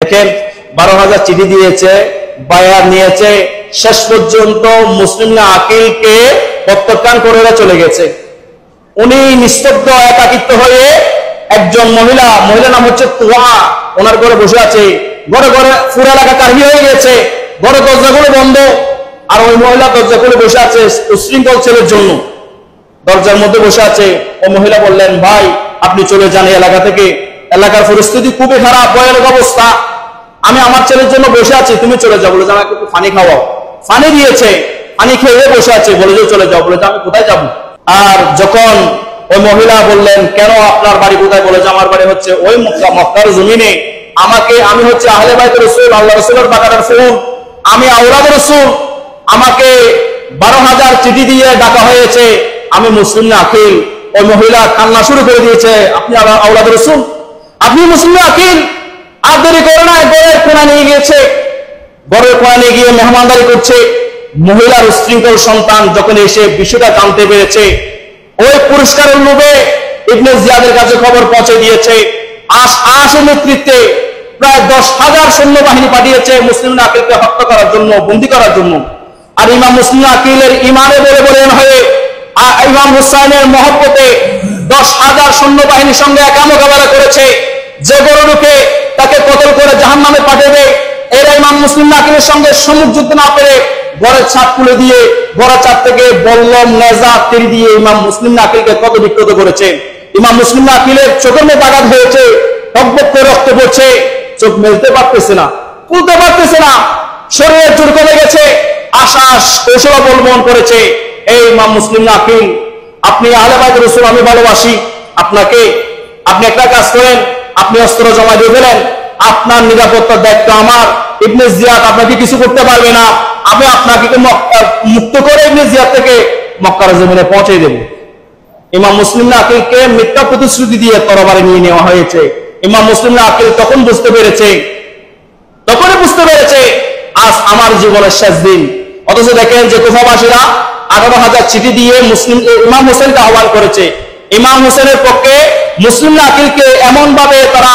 দেখেন 12,000 চিঠি দিয়েছে, বায়াত নিয়েছে, শেষ পর্যন্ত মুসলিম আকিলকে প্রত্যাখ্যান করে চলে গেছে। উনি নিস্তব্ধ একাকিত্ব হয়ে একজন মহিলা নাম হচ্ছে তুয়া, ওনার ঘরে বসে আছে। ঘরে ঘরে পুরো এলাকা কাহিনী হয়ে গেছে, ঘরে দরজাগুলো বন্ধ, আর ওই মহিলা দরজা খুলে বসে আছে উশৃঙ্খল ছেলের জন্য, দরজার মধ্যে বসে আছে। ওই মহিলা বললেন, ভাই আপনি চলে যান এই এলাকা থেকে, এলাকার পরিস্থিতি খুবই খারাপ, ভয়ানক অবস্থা, আমি আমার ছেলের জন্য বসে আছি, তুমি চলে যাও। বলে যে আমাকে একটু পানি খাওয়াও। পানি দিয়েছে, পানি খেয়ে বসে আছে। বলে যে চলে যাও। বলে যে আমি কোথায় যাবো? আর যখন ওই মহিলা বললেন, কেন আপনার বাড়ি কোথায়? বলে যে আমার বাড়ি হচ্ছে ওই মক্কার জমিনে, আমি হচ্ছে আহলে বাইত রাসূল, আল্লাহ রাসূলের বাগানের ফুল, আমি আওলাদ রাসূল, আমাকে 12,000 চিঠি দিয়ে ডাকা হয়েছে, আমি মুসলিম আকিল। ওই মহিলা কান্না শুরু করে দিয়েছে, আপনি আওলাদ রাসূল, আপনি মুসলিম আকিল। আর দেরি করে না, ঘরের কোণা নিয়ে গিয়েছে, ঘরের কোণা নিয়ে গিয়ে মেহমানদারি করছে। মহিলার উশৃঙ্খল সন্তান যখন এসে বিষয়টা জানতে পেরেছে, ওই পুরস্কারের লোভে ইবনে জিয়াদের কাছে খবর পৌঁছে দিয়েছে। আশের নেতৃত্বে প্রায় 10,000 সৈন্যবাহিনী পাঠিয়েছে মুসলিম আকিলকে হত্যা করার জন্য, বন্দী করার জন্য। আর ইমাম মুসলিম আকিলের ইমানে বলে হয়ে ইমাম হুসাইনের মহব্বতে 10,000 সৈন্যবাহিনীর সঙ্গে একা মোকাবেলা করেছে। যে বড় লোকে তাকে কতল করে জাহান্নামে পাঠাবে, এরা ইমাম মুসলিম আকিলের সঙ্গে সম্মুখ যুদ্ধ না পেরে ঘরের ছাদ তুলে দিয়ে, ঘরের ছাদ থেকে বল্লম নেজা তীর দিয়ে ইমাম মুসলিম আকিলকে কত বিক্ষত করেছে। ইমাম মুসলিম আকিলের চোখের মধ্যে আঘাত হয়েছে, টকবক করে রক্ত পড়ছে, চোখ মেলতে পারতেছে না, খুলতে পারতেছে না, শরীরে জোর কমে গেছে, আশ্বাস কৌশল অবলম্বন করেছে। এই ইমাম মুসলিম আকিল, আপনি আহলে বাইত রাসূল, আমি ভালোবাসি আপনাকে, আপনি একটা কাজ করেন, আপনি অস্ত্র জমা দিয়ে ফেলেন, আপনার নিরাপত্তার দায়িত্ব আমার। ইবনে জিয়াদ আপনাকে কিছু করতে পারবে না, আমি আপনাকে মুক্ত করে ইবনে জিয়াদ থেকে মক্কার জমিনে পৌঁছে দেব। ইমাম মুসলিম আকিলকে মিথ্যা প্রতিশ্রুতি দিয়ে তরবারে নিয়ে নেওয়া হয়েছে। ইমাম মুসলিম আকিল তখনই বুঝতে পেরেছে আজ আমার জীবনের শেষ দিন। অথচ দেখেন যে কুফাবাসীরা 18,000 চিঠি দিয়ে ইমাম হোসেনকে আহ্বান করেছে। ইমাম হোসেনের পক্ষে মুসলিম আকিলকে এমন ভাবে তারা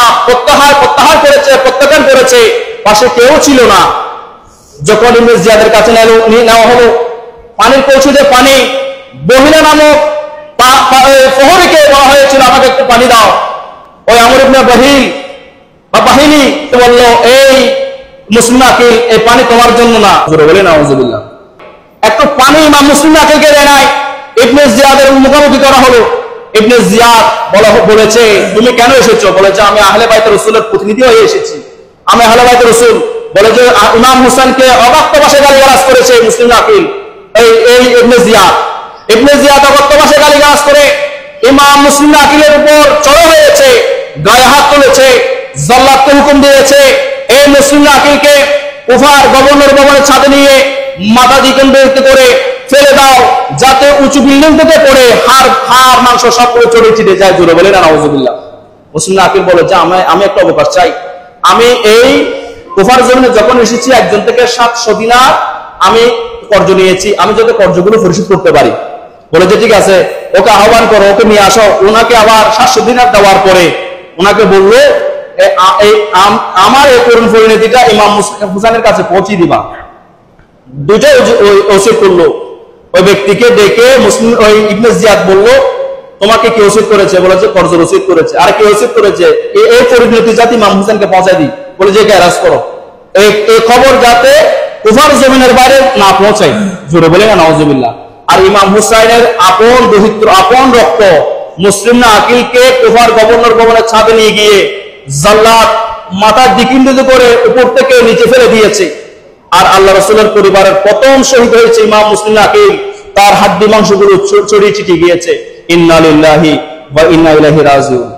প্রত্যাখ্যান করেছে, পাশে কেউ ছিল না। যখন ইবনে জিয়াদের কাছে নেওয়া হলো, পানির কৌশলে পানি, বহিলা নামক প্রহরীকে বলা হয়েছিল, আমাকে একটু পানি দাও। ওই আমর ইবনে বাহিনী বললো, এই মুসলিম আকিল, এই পানি তোমার জন্য না। বলে নাউজুবিল্লাহ, একটু পানি ইমাম মুসলিম আকিলকে দেয় নাই। ইবনে জিয়াদের মুখোমুখি করা হলো। ইবনে জিয়াদ বলেছে, তুমি কেন এসেছো? বলেছে, আমি আহলে বাইত রাসূলের প্রতিনিধি হয়ে এসেছি, আমি আহলে বাইত রাসূল। বলে যে ইমাম হোসেনকে অবাক্য ভাষায় গালিগালাজ করেছে মুসলিম আকিল, এই ইবনে জিয়াদ অবাক্য ভাষায় গালিগালাজ করে ইমাম মুসলিম আকিলের উপর চড়া হয়েছে, গায়ে হাত তুলেছে, জল্লাদকে হুকুম দিয়েছে, এই মুসলিম আকিলকে কুফার গভর্নর ভবনের ছাদে নিয়ে মাথা দ্বিখণ্ডিত করে ফেলে দাও, যাতে উঁচু বিল্ডিং থেকে পড়ে হাড় মাংস সবগুলো চড়ে ছিটে যায়। জোরে বলে না নাউজুবিল্লাহ। মুসলিম আকিল বলে যে আমি একটা অবকাশ চাই, আমি এই কুফার জমিনে যখন এসেছি একজন থেকে 700 দিনার আমি কর্জ নিয়েছি, আমি যাতে কর্জগুলো পরিশোধ করতে পারি। বলে যে ঠিক আছে, ওকে আহ্বান করো, ওকে নিয়ে আসো। ওনাকে আবার 700 দিনার দেওয়ার পরে ওনাকে বললো, আমার এই করুণ পরিণতিটা ইমাম হুসাইনের কাছে পৌঁছে দিবা। দুইটাই ওসিয়ত করলো। ওই ব্যক্তিকে ডেকে ইবনে জিয়াদ বলল, তোমাকে কি ওসিয়ত করেছে? বলেছে কর্জ ওসিয়ত করেছে। আর কি ওসিয়ত করেছে? এই পরিণতি যাতে ইমাম হুসাইনকে পৌঁছায় দিই। বলে যে গ্যারাজ করো, এই খবর যাতে কুফার জমিনের বাইরে না পৌঁছায়। জোরে বলে না নাউজুবিল্লাহ। আর ইমাম হুসাইনের আপন দহিত্র, আপন রক্ত মুসলিম আকিলকে কুফার গভর্নর ভবনের ছাদে নিয়ে গিয়ে জাল্লাদ মাথার দ্বিখণ্ডিত করে উপর থেকে নিচে ফেলে দিয়েছে। আর আল্লাহ রাসূলের পরিবারের প্রথম শহীদ হয়েছে ইমাম মুসলিম আকিল, তার হাড্ডি মাংসগুলো ছড়িয়ে ছিটিয়ে গিয়েছে। ইন্না লিল্লাহি ওয়া ইন্না ইলাইহি রাজিউন।